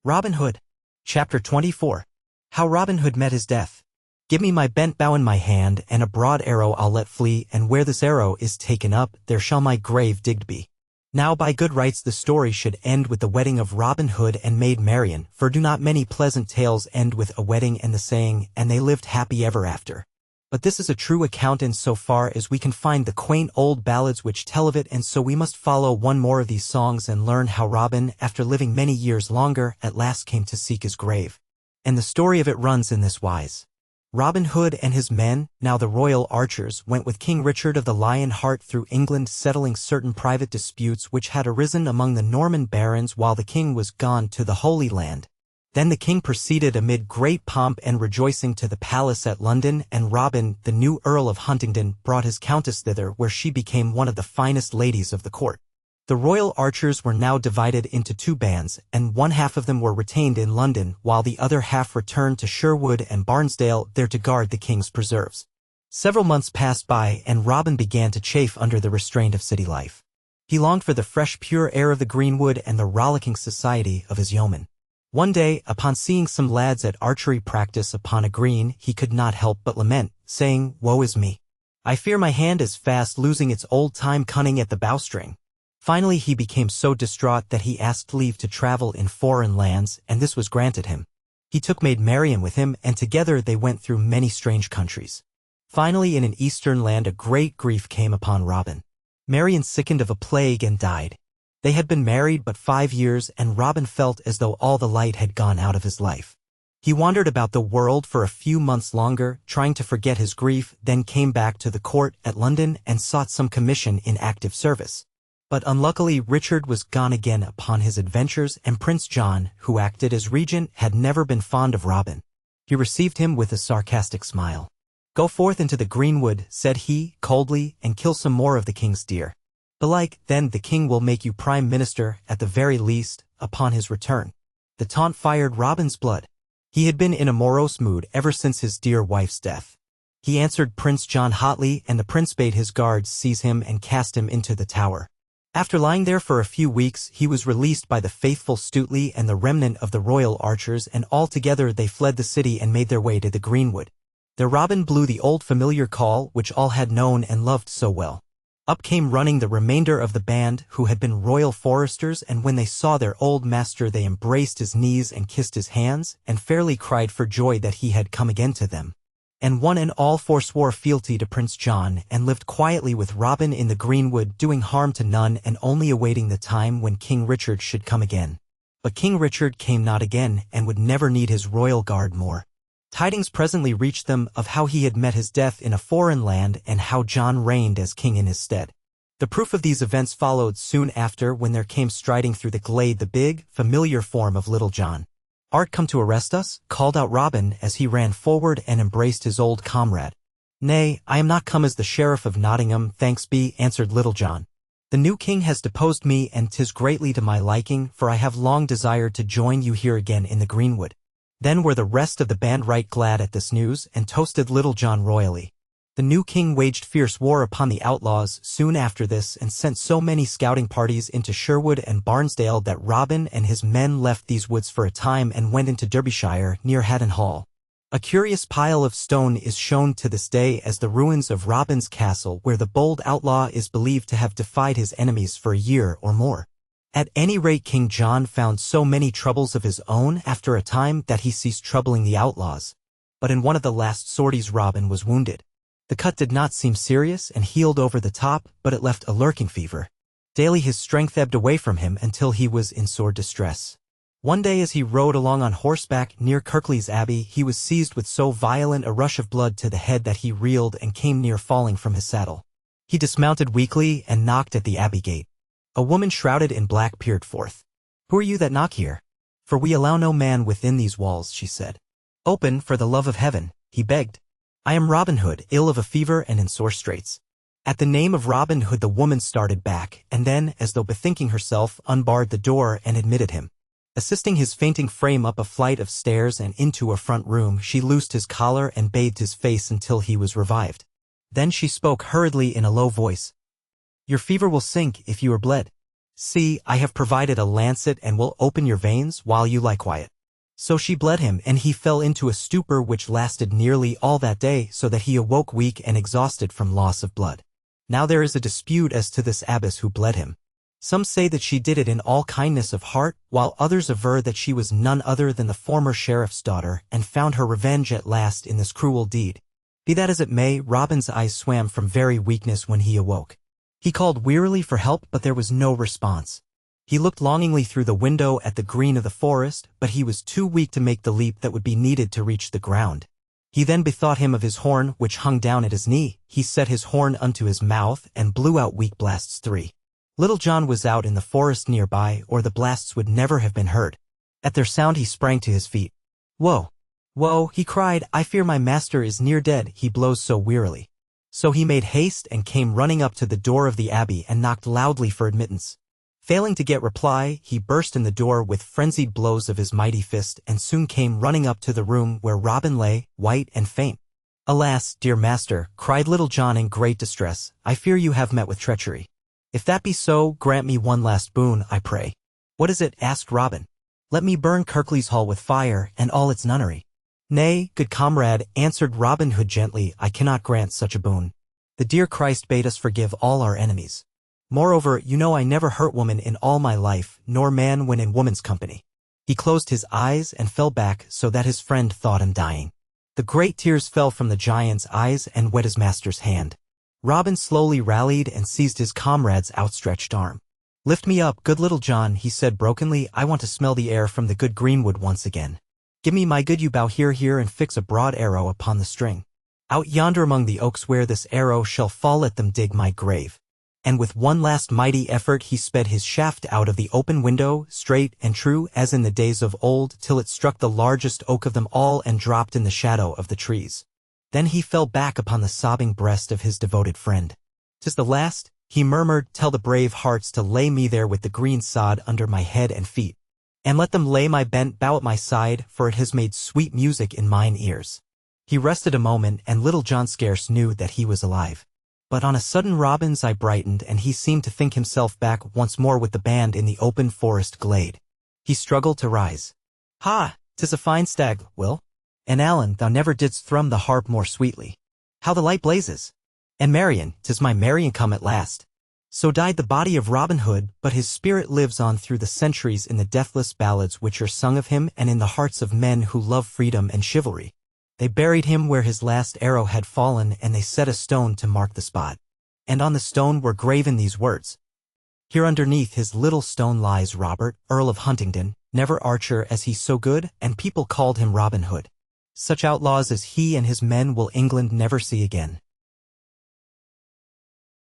Robin Hood. Chapter 24. How Robin Hood met his death. Give me my bent bow in my hand, and a broad arrow I'll let flee, and where this arrow is taken up, there shall my grave digged be. Now by good rights the story should end with the wedding of Robin Hood and Maid Marian, for do not many pleasant tales end with a wedding and the saying, and they lived happy ever after. But this is a true account in so far as we can find the quaint old ballads which tell of it, and so we must follow one more of these songs and learn how Robin, after living many years longer, at last came to seek his grave. And the story of it runs in this wise. Robin Hood and his men, now the royal archers, went with King Richard of the Lion Heart through England, settling certain private disputes which had arisen among the Norman barons while the king was gone to the Holy Land. Then the king proceeded amid great pomp and rejoicing to the palace at London, and Robin, the new Earl of Huntingdon, brought his countess thither, where she became one of the finest ladies of the court. The royal archers were now divided into two bands, and one half of them were retained in London, while the other half returned to Sherwood and Barnesdale, there to guard the king's preserves. Several months passed by, and Robin began to chafe under the restraint of city life. He longed for the fresh pure air of the greenwood and the rollicking society of his yeomen. One day, upon seeing some lads at archery practice upon a green, he could not help but lament, saying, "Woe is me! I fear my hand is fast losing its old-time cunning at the bowstring." Finally he became so distraught that he asked leave to travel in foreign lands, and this was granted him. He took Maid Marian with him, and together they went through many strange countries. Finally in an eastern land a great grief came upon Robin. Marian sickened of a plague and died. They had been married but 5 years, and Robin felt as though all the light had gone out of his life. He wandered about the world for a few months longer, trying to forget his grief, then came back to the court at London and sought some commission in active service. But unluckily Richard was gone again upon his adventures, and Prince John, who acted as regent, had never been fond of Robin. He received him with a sarcastic smile. "Go forth into the greenwood," said he, coldly, "and kill some more of the king's deer. Belike, then the king will make you prime minister, at the very least, upon his return." The taunt fired Robin's blood. He had been in a morose mood ever since his dear wife's death. He answered Prince John hotly, and the prince bade his guards seize him and cast him into the Tower. After lying there for a few weeks, he was released by the faithful Stuteley and the remnant of the royal archers, and all together they fled the city and made their way to the greenwood. There Robin blew the old familiar call which all had known and loved so well. Up came running the remainder of the band, who had been royal foresters, and when they saw their old master they embraced his knees and kissed his hands, and fairly cried for joy that he had come again to them. And one and all forswore fealty to Prince John, and lived quietly with Robin in the greenwood, doing harm to none, and only awaiting the time when King Richard should come again. But King Richard came not again, and would never need his royal guard more. Tidings presently reached them of how he had met his death in a foreign land, and how John reigned as king in his stead. The proof of these events followed soon after, when there came striding through the glade the big, familiar form of Little John. "Art come to arrest us?" called out Robin as he ran forward and embraced his old comrade. "Nay, I am not come as the sheriff of Nottingham, thanks be," answered Little John. "The new king has deposed me, and 'tis greatly to my liking, for I have long desired to join you here again in the greenwood." Then were the rest of the band right glad at this news, and toasted Little John royally. The new king waged fierce war upon the outlaws soon after this, and sent so many scouting parties into Sherwood and Barnesdale that Robin and his men left these woods for a time and went into Derbyshire, near Haddon Hall. A curious pile of stone is shown to this day as the ruins of Robin's castle, where the bold outlaw is believed to have defied his enemies for a year or more. At any rate, King John found so many troubles of his own after a time that he ceased troubling the outlaws. But in one of the last sorties Robin was wounded. The cut did not seem serious and healed over the top, but it left a lurking fever. Daily his strength ebbed away from him until he was in sore distress. One day as he rode along on horseback near Kirklees Abbey, he was seized with so violent a rush of blood to the head that he reeled and came near falling from his saddle. He dismounted weakly and knocked at the abbey gate. A woman shrouded in black peered forth. "Who are you that knock here? For we allow no man within these walls," she said. "Open, for the love of heaven," he begged. "I am Robin Hood, ill of a fever and in sore straits." At the name of Robin Hood the woman started back, and then, as though bethinking herself, unbarred the door and admitted him. Assisting his fainting frame up a flight of stairs and into a front room, she loosed his collar and bathed his face until he was revived. Then she spoke hurriedly in a low voice. "Your fever will sink if you are bled. See, I have provided a lancet and will open your veins while you lie quiet. So she bled him, and he fell into a stupor which lasted nearly all that day, so that he awoke weak and exhausted from loss of blood. Now there is a dispute as to this abbess who bled him. Some say that she did it in all kindness of heart, while others aver that she was none other than the former sheriff's daughter, and found her revenge at last in this cruel deed. Be that as it may, Robin's eyes swam from very weakness when he awoke. He called wearily for help, but there was no response. He looked longingly through the window at the green of the forest, but he was too weak to make the leap that would be needed to reach the ground. He then bethought him of his horn, which hung down at his knee. He set his horn unto his mouth and blew out weak blasts 3. Little John was out in the forest nearby, or the blasts would never have been heard. At their sound he sprang to his feet. "Whoa! Whoa!" he cried. "I fear my master is near dead, he blows so wearily." So he made haste and came running up to the door of the abbey and knocked loudly for admittance. Failing to get reply, he burst in the door with frenzied blows of his mighty fist and soon came running up to the room where Robin lay, white and faint. "Alas, dear master," cried Little John in great distress, "I fear you have met with treachery. If that be so, grant me one last boon, I pray." "What is it?" asked Robin. "Let me burn Kirklees Hall with fire and all its nunnery." "Nay, good comrade," answered Robin Hood gently, "I cannot grant such a boon. The dear Christ bade us forgive all our enemies. Moreover, you know I never hurt woman in all my life, nor man when in woman's company." He closed his eyes and fell back so that his friend thought him dying. The great tears fell from the giant's eyes and wet his master's hand. Robin slowly rallied and seized his comrade's outstretched arm. "Lift me up, good Little John," he said brokenly. "I want to smell the air from the good greenwood once again. Give me my good yew bow here and fix a broad arrow upon the string. Out yonder among the oaks where this arrow shall fall, let them dig my grave." And with one last mighty effort he sped his shaft out of the open window, straight and true as in the days of old, till it struck the largest oak of them all and dropped in the shadow of the trees. Then he fell back upon the sobbing breast of his devoted friend. "'Tis the last," he murmured. "Tell the brave hearts to lay me there with the green sod under my head and feet. And let them lay my bent bow at my side, for it has made sweet music in mine ears." He rested a moment, and Little John scarce knew that he was alive. But on a sudden Robin's eye brightened, and he seemed to think himself back once more with the band in the open forest glade. He struggled to rise. "Ha! 'Tis a fine stag, Will. And Allen, thou never didst thrum the harp more sweetly. How the light blazes! And Marian, 'tis my Marian come at last." So died the body of Robin Hood, but his spirit lives on through the centuries in the deathless ballads which are sung of him and in the hearts of men who love freedom and chivalry. They buried him where his last arrow had fallen, and they set a stone to mark the spot. And on the stone were graven these words: "Here underneath his little stone lies Robert, Earl of Huntingdon, never archer as he so good, and people called him Robin Hood. Such outlaws as he and his men will England never see again."